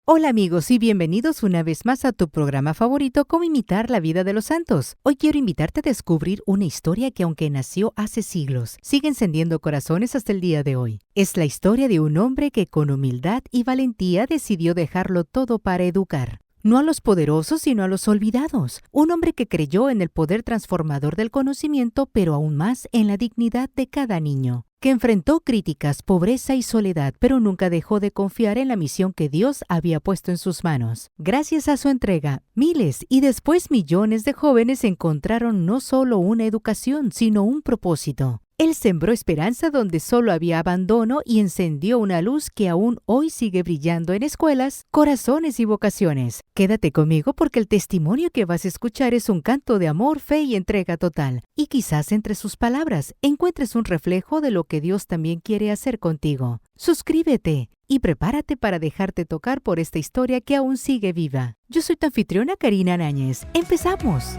Hola amigos y bienvenidos una vez más a tu programa favorito, Cómo imitar la vida de los santos. Hoy quiero invitarte a descubrir una historia que, aunque nació hace siglos, sigue encendiendo corazones hasta el día de hoy. Es la historia de un hombre que con humildad y valentía decidió dejarlo todo para educar. No a los poderosos, sino a los olvidados. Un hombre que creyó en el poder transformador del conocimiento, pero aún más en la dignidad de cada niño. Que enfrentó críticas, pobreza y soledad, pero nunca dejó de confiar en la misión que Dios había puesto en sus manos. Gracias a su entrega, miles y después millones de jóvenes encontraron no solo una educación, sino un propósito. Él sembró esperanza donde solo había abandono y encendió una luz que aún hoy sigue brillando en escuelas, corazones y vocaciones. Quédate conmigo porque el testimonio que vas a escuchar es un canto de amor, fe y entrega total. Y quizás entre sus palabras encuentres un reflejo de lo que Dios también quiere hacer contigo. Suscríbete y prepárate para dejarte tocar por esta historia que aún sigue viva. Yo soy tu anfitriona Karina Náñez. ¡Empezamos!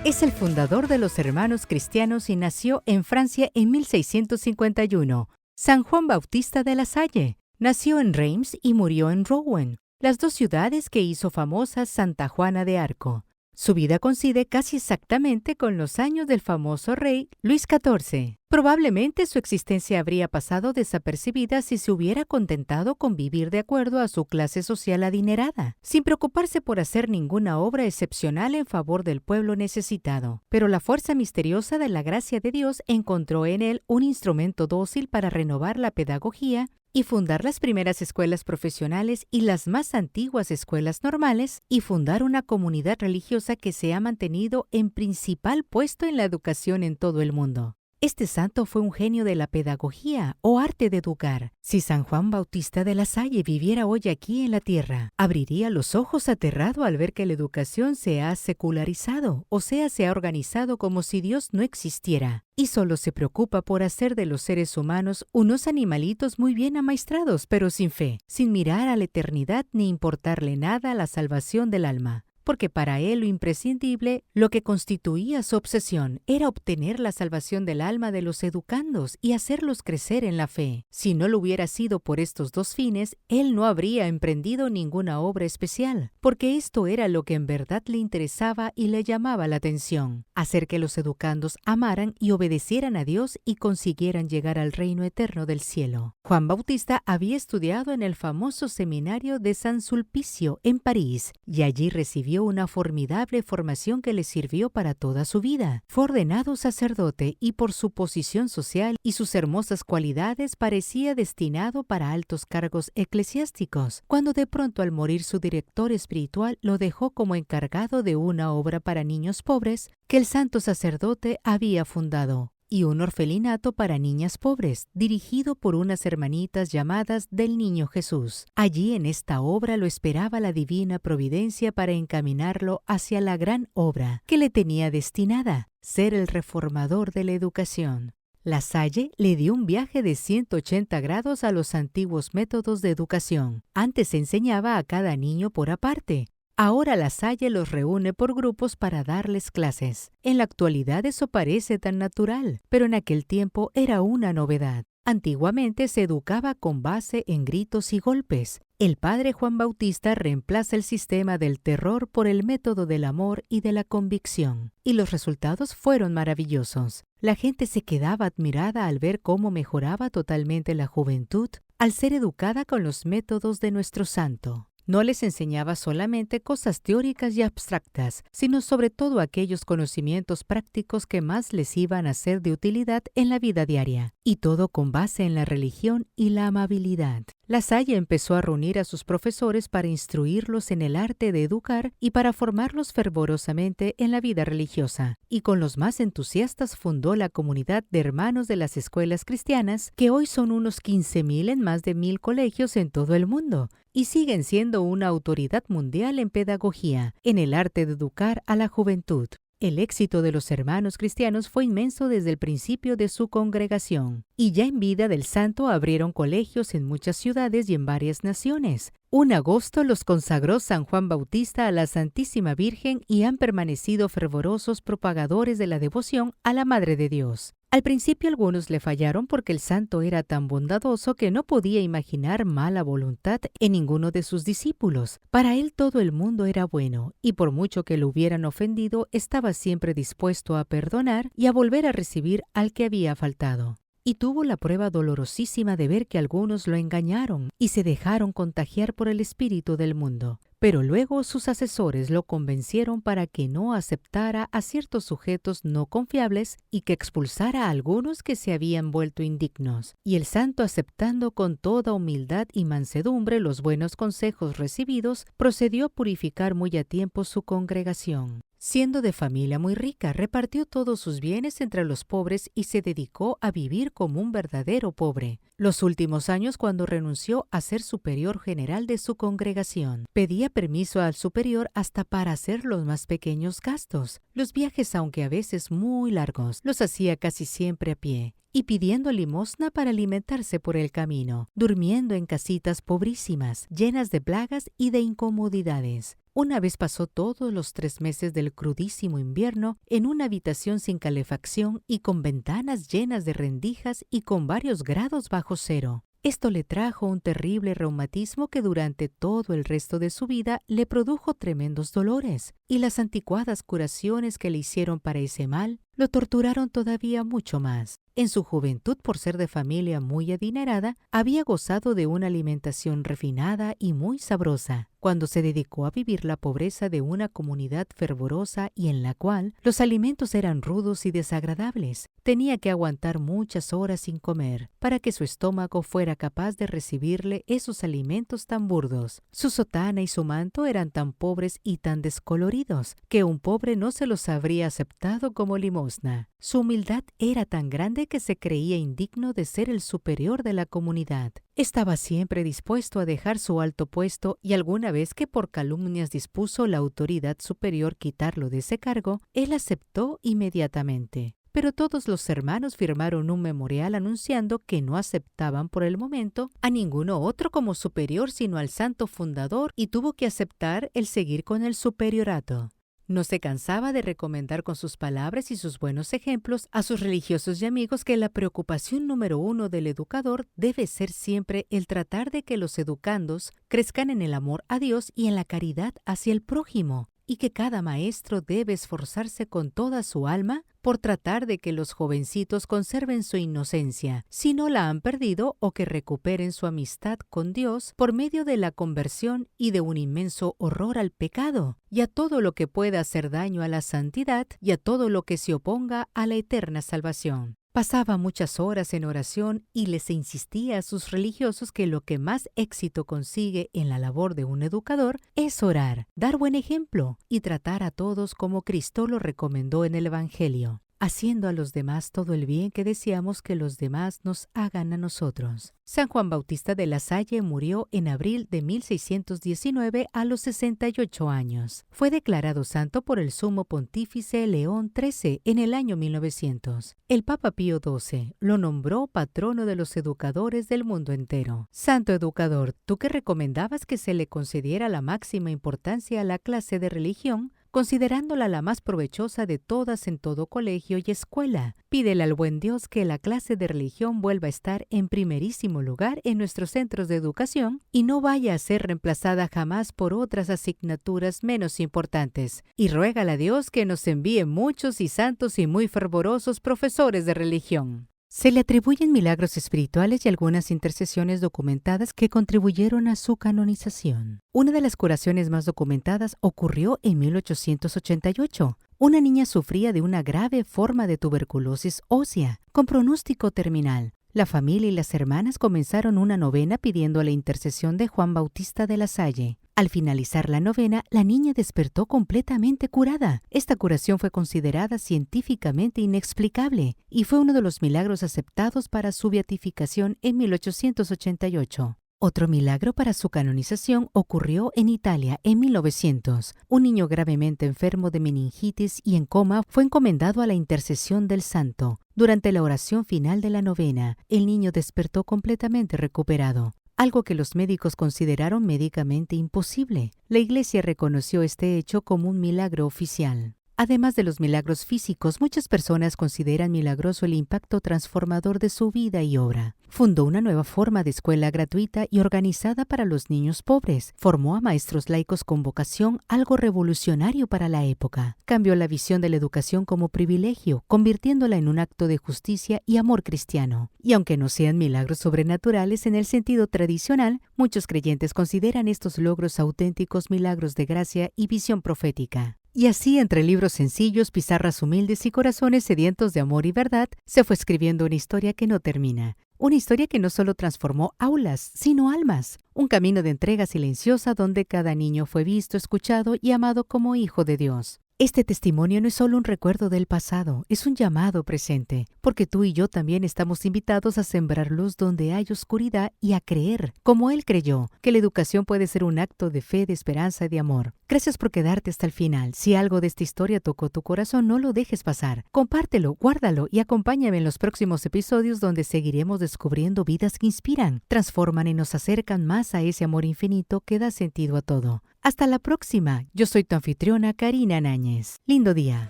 Es el fundador de los Hermanos Cristianos y nació en Francia en 1651. San Juan Bautista de la Salle. Nació en Reims y murió en Rouen, las dos ciudades que hizo famosas Santa Juana de Arco. Su vida coincide casi exactamente con los años del famoso rey Luis XIV. Probablemente su existencia habría pasado desapercibida si se hubiera contentado con vivir de acuerdo a su clase social adinerada, sin preocuparse por hacer ninguna obra excepcional en favor del pueblo necesitado. Pero la fuerza misteriosa de la gracia de Dios encontró en él un instrumento dócil para renovar la pedagogía y fundar las primeras escuelas profesionales y las más antiguas escuelas normales, y fundar una comunidad religiosa que se ha mantenido en principal puesto en la educación en todo el mundo. Este santo fue un genio de la pedagogía o arte de educar. Si San Juan Bautista de la Salle viviera hoy aquí en la tierra, abriría los ojos aterrado al ver que la educación se ha secularizado, o sea, se ha organizado como si Dios no existiera, y solo se preocupa por hacer de los seres humanos unos animalitos muy bien amaestrados, pero sin fe, sin mirar a la eternidad ni importarle nada a la salvación del alma. Porque para él lo imprescindible, lo que constituía su obsesión, era obtener la salvación del alma de los educandos y hacerlos crecer en la fe. Si no lo hubiera sido por estos dos fines, él no habría emprendido ninguna obra especial, porque esto era lo que en verdad le interesaba y le llamaba la atención: hacer que los educandos amaran y obedecieran a Dios y consiguieran llegar al reino eterno del cielo. Juan Bautista había estudiado en el famoso seminario de San Sulpicio en París, y allí recibió una formidable formación que le sirvió para toda su vida. Fue ordenado sacerdote y por su posición social y sus hermosas cualidades parecía destinado para altos cargos eclesiásticos, cuando de pronto, al morir su director espiritual, lo dejó como encargado de una obra para niños pobres que el santo sacerdote había fundado, y un orfelinato para niñas pobres, dirigido por unas hermanitas llamadas del Niño Jesús. Allí en esta obra lo esperaba la divina providencia para encaminarlo hacia la gran obra que le tenía destinada: ser el reformador de la educación. La Salle le dio un viaje de 180 grados a los antiguos métodos de educación. Antes enseñaba a cada niño por aparte. Ahora La Salle los reúne por grupos para darles clases. En la actualidad eso parece tan natural, pero en aquel tiempo era una novedad. Antiguamente se educaba con base en gritos y golpes. El padre Juan Bautista reemplaza el sistema del terror por el método del amor y de la convicción. Y los resultados fueron maravillosos. La gente se quedaba admirada al ver cómo mejoraba totalmente la juventud al ser educada con los métodos de nuestro santo. No les enseñaba solamente cosas teóricas y abstractas, sino sobre todo aquellos conocimientos prácticos que más les iban a ser de utilidad en la vida diaria, y todo con base en la religión y la amabilidad. La Salle empezó a reunir a sus profesores para instruirlos en el arte de educar y para formarlos fervorosamente en la vida religiosa, y con los más entusiastas fundó la comunidad de hermanos de las escuelas cristianas, que hoy son unos 15,000 en más de 1,000 colegios en todo el mundo, y siguen siendo una autoridad mundial en pedagogía, en el arte de educar a la juventud. El éxito de los hermanos cristianos fue inmenso desde el principio de su congregación, y ya en vida del santo abrieron colegios en muchas ciudades y en varias naciones. Un agosto los consagró San Juan Bautista a la Santísima Virgen y han permanecido fervorosos propagadores de la devoción a la Madre de Dios. Al principio algunos le fallaron porque el santo era tan bondadoso que no podía imaginar mala voluntad en ninguno de sus discípulos. Para él todo el mundo era bueno, y por mucho que lo hubieran ofendido, estaba siempre dispuesto a perdonar y a volver a recibir al que había faltado. Y tuvo la prueba dolorosísima de ver que algunos lo engañaron y se dejaron contagiar por el espíritu del mundo. Pero luego sus asesores lo convencieron para que no aceptara a ciertos sujetos no confiables y que expulsara a algunos que se habían vuelto indignos. Y el santo, aceptando con toda humildad y mansedumbre los buenos consejos recibidos, procedió a purificar muy a tiempo su congregación. Siendo de familia muy rica, repartió todos sus bienes entre los pobres y se dedicó a vivir como un verdadero pobre. Los últimos años, cuando renunció a ser superior general de su congregación, pedía permiso al superior hasta para hacer los más pequeños gastos. Los viajes, aunque a veces muy largos, los hacía casi siempre a pie y pidiendo limosna para alimentarse por el camino, durmiendo en casitas pobrísimas, llenas de plagas y de incomodidades. Una vez pasó todos los 3 meses del crudísimo invierno en una habitación sin calefacción y con ventanas llenas de rendijas y con varios grados bajo cero. Esto le trajo un terrible reumatismo que durante todo el resto de su vida le produjo tremendos dolores, y las anticuadas curaciones que le hicieron para ese mal lo torturaron todavía mucho más. En su juventud, por ser de familia muy adinerada, había gozado de una alimentación refinada y muy sabrosa. Cuando se dedicó a vivir la pobreza de una comunidad fervorosa y en la cual los alimentos eran rudos y desagradables, tenía que aguantar muchas horas sin comer para que su estómago fuera capaz de recibirle esos alimentos tan burdos. Su sotana y su manto eran tan pobres y tan descoloridos que un pobre no se los habría aceptado como limosna. Su humildad era tan grande que se creía indigno de ser el superior de la comunidad. Estaba siempre dispuesto a dejar su alto puesto y alguna vez que por calumnias dispuso la autoridad superior quitarlo de ese cargo, él aceptó inmediatamente. Pero todos los hermanos firmaron un memorial anunciando que no aceptaban por el momento a ninguno otro como superior sino al santo fundador, y tuvo que aceptar el seguir con el superiorato. No se cansaba de recomendar con sus palabras y sus buenos ejemplos a sus religiosos y amigos que la preocupación número 1 del educador debe ser siempre el tratar de que los educandos crezcan en el amor a Dios y en la caridad hacia el prójimo, y que cada maestro debe esforzarse con toda su alma por tratar de que los jovencitos conserven su inocencia, si no la han perdido, o que recuperen su amistad con Dios por medio de la conversión y de un inmenso horror al pecado, y a todo lo que pueda hacer daño a la santidad y a todo lo que se oponga a la eterna salvación. Pasaba muchas horas en oración y les insistía a sus religiosos que lo que más éxito consigue en la labor de un educador es orar, dar buen ejemplo y tratar a todos como Cristo lo recomendó en el Evangelio, haciendo a los demás todo el bien que deseamos que los demás nos hagan a nosotros. San Juan Bautista de la Salle murió en abril de 1619 a los 68 años. Fue declarado santo por el sumo pontífice León XIII en el año 1900. El Papa Pío XII lo nombró patrono de los educadores del mundo entero. Santo educador, tú que recomendabas que se le concediera la máxima importancia a la clase de religión, considerándola la más provechosa de todas en todo colegio y escuela, pídele al buen Dios que la clase de religión vuelva a estar en primerísimo lugar en nuestros centros de educación y no vaya a ser reemplazada jamás por otras asignaturas menos importantes. Y ruégale a Dios que nos envíe muchos y santos y muy fervorosos profesores de religión. Se le atribuyen milagros espirituales y algunas intercesiones documentadas que contribuyeron a su canonización. Una de las curaciones más documentadas ocurrió en 1888. Una niña sufría de una grave forma de tuberculosis ósea, con pronóstico terminal. La familia y las hermanas comenzaron una novena pidiendo la intercesión de Juan Bautista de la Salle. Al finalizar la novena, la niña despertó completamente curada. Esta curación fue considerada científicamente inexplicable y fue uno de los milagros aceptados para su beatificación en 1888. Otro milagro para su canonización ocurrió en Italia en 1900. Un niño gravemente enfermo de meningitis y en coma fue encomendado a la intercesión del santo. Durante la oración final de la novena, el niño despertó completamente recuperado. algo que los médicos consideraron médicamente imposible. La Iglesia reconoció este hecho como un milagro oficial. Además de los milagros físicos, muchas personas consideran milagroso el impacto transformador de su vida y obra. Fundó una nueva forma de escuela gratuita y organizada para los niños pobres. Formó a maestros laicos con vocación, algo revolucionario para la época. Cambió la visión de la educación como privilegio, convirtiéndola en un acto de justicia y amor cristiano. Y aunque no sean milagros sobrenaturales en el sentido tradicional, muchos creyentes consideran estos logros auténticos milagros de gracia y visión profética. Y así, entre libros sencillos, pizarras humildes y corazones sedientos de amor y verdad, se fue escribiendo una historia que no termina. Una historia que no solo transformó aulas, sino almas. Un camino de entrega silenciosa donde cada niño fue visto, escuchado y amado como hijo de Dios. Este testimonio no es solo un recuerdo del pasado, es un llamado presente, porque tú y yo también estamos invitados a sembrar luz donde hay oscuridad y a creer, como Él creyó, que la educación puede ser un acto de fe, de esperanza y de amor. Gracias por quedarte hasta el final. Si algo de esta historia tocó tu corazón, no lo dejes pasar. Compártelo, guárdalo y acompáñame en los próximos episodios donde seguiremos descubriendo vidas que inspiran, transforman y nos acercan más a ese amor infinito que da sentido a todo. Hasta la próxima. Yo soy tu anfitriona, Karina Náñez. Lindo día.